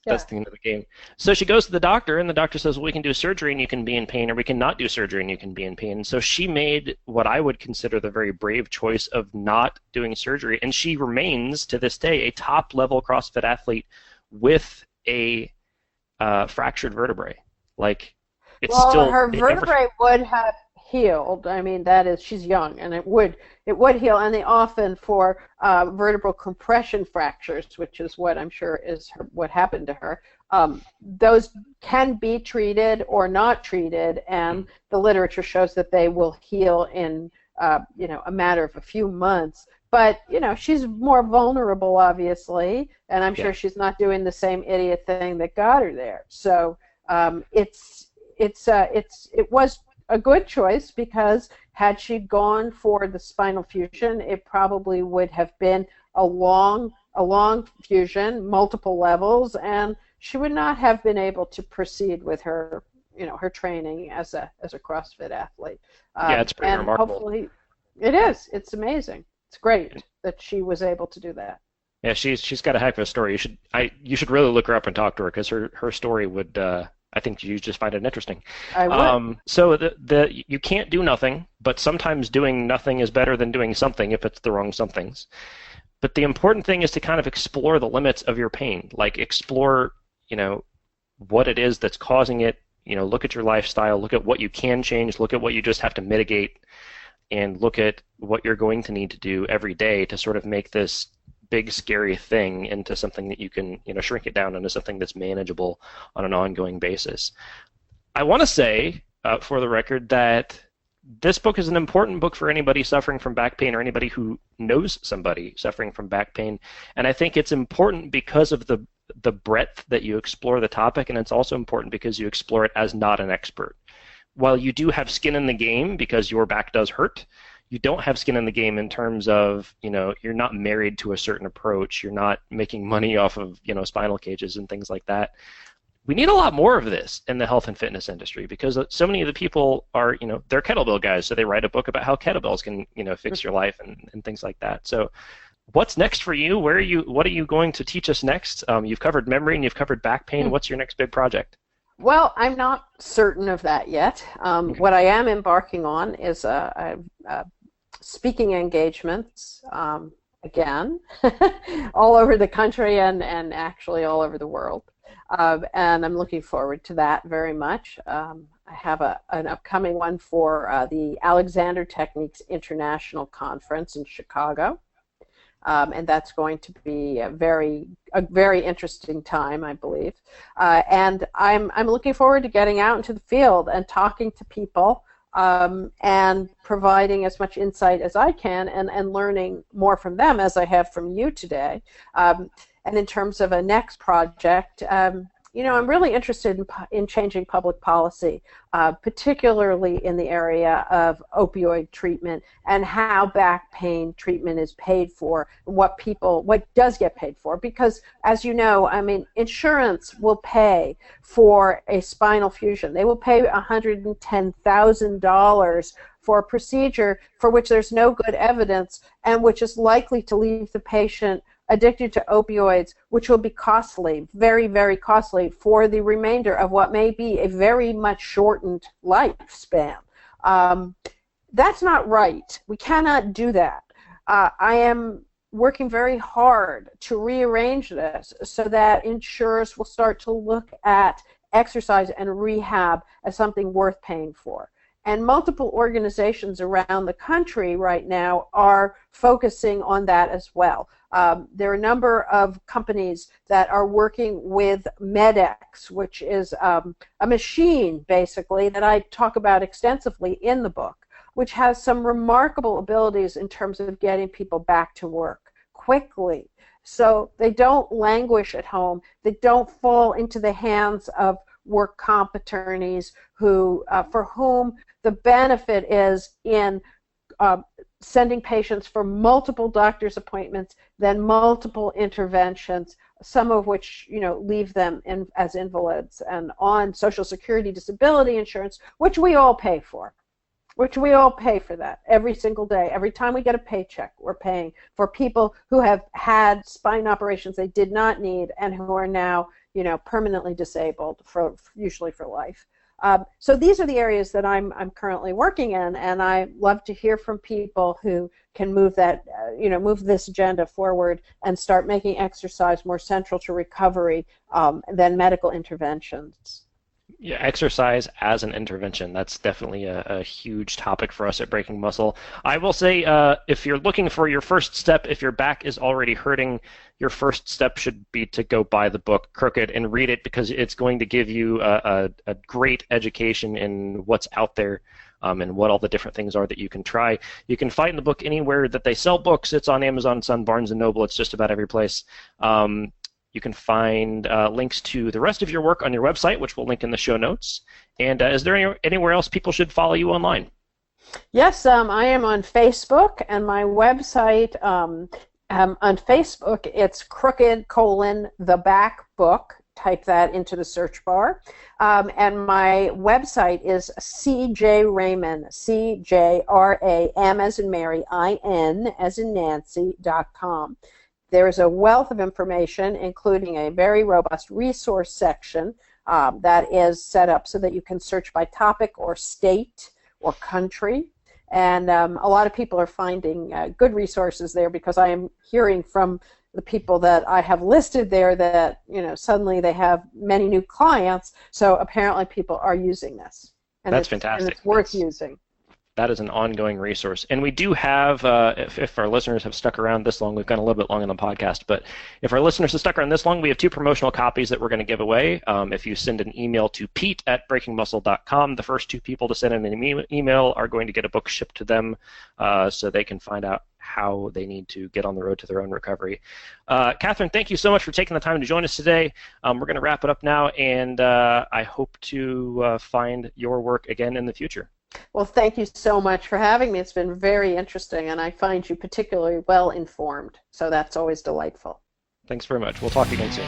the end of the game. So she goes to the doctor, and the doctor says, well, we can do surgery and you can be in pain, or we can not do surgery and you can be in pain. And so she made what I would consider the very brave choice of not doing surgery, and she remains, to this day, a top-level CrossFit athlete with a fractured vertebrae. Her vertebrae would have healed. I mean, that is, she's young, and it would heal. And they often, for vertebral compression fractures, which is what I'm sure is what happened to her, those can be treated or not treated, and the literature shows that they will heal in a matter of a few months. But she's more vulnerable, obviously, and I'm sure she's not doing the same idiot thing that got her there. So it was a good choice, because had she gone for the spinal fusion, it probably would have been a long fusion, multiple levels, and she would not have been able to proceed with her, her training as a CrossFit athlete. It's pretty remarkable. Hopefully, it is. It's amazing. It's great that she was able to do that. Yeah, she's got a heck of a story. You should really look her up and talk to her, because her story would. I think you just find it interesting. I would. So you can't do nothing, but sometimes doing nothing is better than doing something if it's the wrong somethings. But the important thing is to kind of explore the limits of your pain. Explore, what it is that's causing it. Look at your lifestyle. Look at what you can change. Look at what you just have to mitigate, and look at what you're going to need to do every day to sort of make this big scary thing into something that you can shrink it down into something that's manageable on an ongoing basis. I want to say for the record that this book is an important book for anybody suffering from back pain or anybody who knows somebody suffering from back pain, and I think it's important because of the breadth that you explore the topic, and it's also important because you explore it as not an expert. While you do have skin in the game because your back does hurt, you don't have skin in the game in terms of, you're not married to a certain approach. You're not making money off of, spinal cages and things like that. We need a lot more of this in the health and fitness industry, because so many of the people are, they're kettlebell guys, so they write a book about how kettlebells can, fix your life and things like that. So what's next for you? What are you going to teach us next? You've covered memory and you've covered back pain. What's your next big project? Well, I'm not certain of that yet. What I am embarking on is speaking engagements, again, all over the country and actually all over the world. And I'm looking forward to that very much. I have an upcoming one for the Alexander Techniques International Conference in Chicago. And that's going to be a very interesting time, I believe. And I'm looking forward to getting out into the field and talking to people, and providing as much insight as I can, and learning more from them as I have from you today. And in terms of a next project, I'm really interested in changing public policy, particularly in the area of opioid treatment and how back pain treatment is paid for, what does get paid for. Because, as you know, insurance will pay for a spinal fusion. They will pay $110,000 for a procedure for which there's no good evidence and which is likely to leave the patient addicted to opioids, which will be costly, very, very costly for the remainder of what may be a very much shortened lifespan. That's not right. We cannot do that. I am working very hard to rearrange this so that insurers will start to look at exercise and rehab as something worth paying for. And multiple organizations around the country right now are focusing on that as well. There are a number of companies that are working with MedX, which is a machine, basically, that I talk about extensively in the book, which has some remarkable abilities in terms of getting people back to work quickly. So they don't languish at home. They don't fall into the hands of work comp attorneys for whom the benefit is in sending patients for multiple doctor's appointments, then multiple interventions, some of which leave them as invalids and on Social Security disability insurance, which we all pay for. That every single day. Every time we get a paycheck, we're paying for people who have had spine operations they did not need and who are now permanently disabled, usually for life. So these are the areas that I'm currently working in, and I love to hear from people who can move this agenda forward and start making exercise more central to recovery than medical interventions. Yeah, exercise as an intervention. That's definitely a huge topic for us at Breaking Muscle. I will say, if you're looking for your first step, if your back is already hurting, your first step should be to go buy the book Crooked and read it, because it's going to give you a great education in what's out there and what all the different things are that you can try. You can find the book anywhere that they sell books. It's on Amazon, it's on Barnes & Noble. It's just about every place. You can find links to the rest of your work on your website, which we'll link in the show notes. And is there anywhere else people should follow you online? Yes, I am on Facebook, and my website on Facebook, it's Crooked: The Back Book. Type that into the search bar. And my website is CJ Ramin, CJRAM as in Mary, IN as in Nancy.com. There is a wealth of information, including a very robust resource section that is set up so that you can search by topic or state or country. And a lot of people are finding good resources there, because I am hearing from the people that I have listed there that suddenly they have many new clients. So apparently people are using this. And that's fantastic. And it's worth using. That is an ongoing resource. And we do have, if our listeners have stuck around this long, we've gone a little bit long on the podcast, but if our listeners have stuck around this long, we have 2 promotional copies that we're going to give away. If you send an email to pete@breakingmuscle.com, the first 2 people to send in an email are going to get a book shipped to them so they can find out how they need to get on the road to their own recovery. Cathryn, thank you so much for taking the time to join us today. We're going to wrap it up now, and I hope to find your work again in the future. Well, thank you so much for having me. It's been very interesting, and I find you particularly well informed, so that's always delightful. Thanks very much. We'll talk again soon.